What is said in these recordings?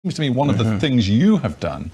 Seems to me one of the things you have done,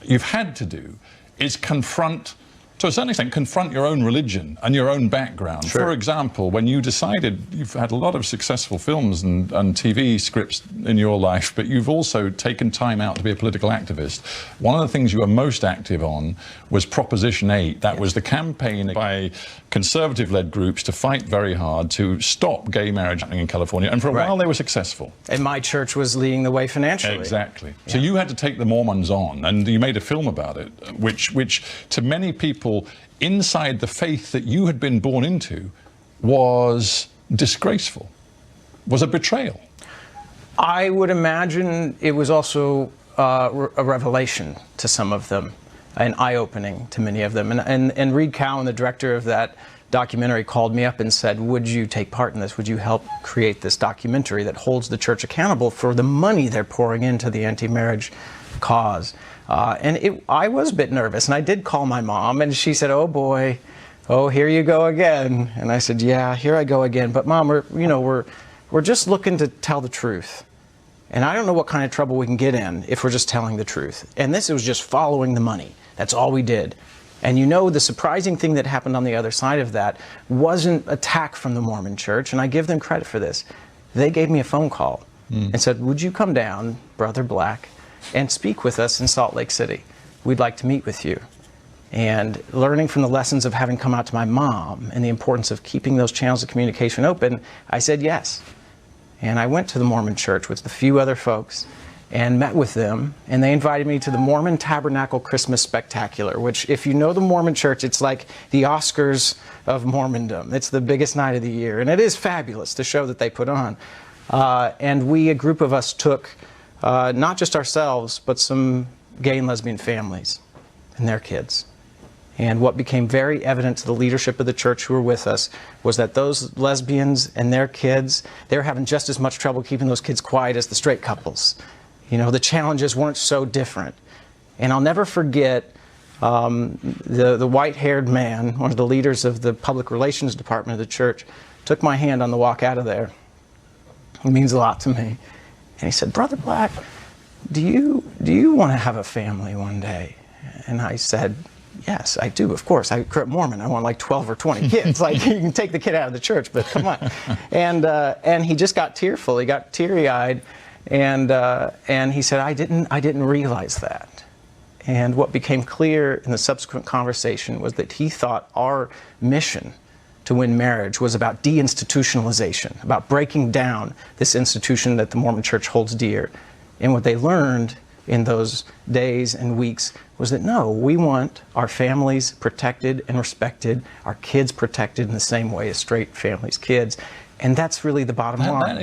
you've had to do, is confront, to a certain extent, confront your own religion and your own background. Sure. For example, when you decided, you've had a lot of successful films and TV scripts in your life, but you've also taken time out to be a political activist. One of the things you were most active on was Proposition 8. That was the campaign by conservative-led groups to fight very hard to stop gay marriage happening in California, and for a while they were successful. And my church was leading the way financially. Exactly. Yeah. So you had to take the Mormons on, and you made a film about it, which to many people inside the faith that you had been born into was disgraceful, was a betrayal. I would imagine it was also a revelation to some of them, an eye-opening to many of them. And Reed Cowan, the director of that documentary, called me up and said, would you take part in this? Would you help create this documentary that holds the church accountable for the money they're pouring into the anti-marriage cause? I was a bit nervous, and I did call my mom, and she said, oh boy, oh, here you go again. And I said, yeah, here I go again. But Mom, we're just looking to tell the truth. And I don't know what kind of trouble we can get in if we're just telling the truth. And this was just following the money. That's all we did. And the surprising thing that happened on the other side of that wasn't attack from the Mormon Church, and I give them credit for this. They gave me a phone call and said, would you come down, Brother Black, and speak with us in Salt Lake City? We'd like to meet with you. And learning from the lessons of having come out to my mom and the importance of keeping those channels of communication open, I said yes. And I went to the Mormon Church with a few other folks and met with them, and they invited me to the Mormon Tabernacle Christmas Spectacular, which, if you know the Mormon Church, it's like the Oscars of Mormondom. It's the biggest night of the year, and it is fabulous, the show that they put on. And a group of us took not just ourselves, but some gay and lesbian families and their kids. And what became very evident to the leadership of the church who were with us was that those lesbians and their kids, they were having just as much trouble keeping those kids quiet as the straight couples. The challenges weren't so different. And I'll never forget the white-haired man, one of the leaders of the public relations department of the church, took my hand on the walk out of there. It means a lot to me. And he said, Brother Black, do you want to have a family one day? And I said, yes, I do, of course. I grew up Mormon. I want like 12 or 20 kids. Like, you can take the kid out of the church, but come on. And he just got tearful. He got teary-eyed. And he said, I didn't realize that. And what became clear in the subsequent conversation was that he thought our mission to win marriage was about deinstitutionalization, about breaking down this institution that the Mormon Church holds dear. And what they learned in those days and weeks was that, no, we want our families protected and respected, our kids protected in the same way as straight families' kids. And that's really the bottom line.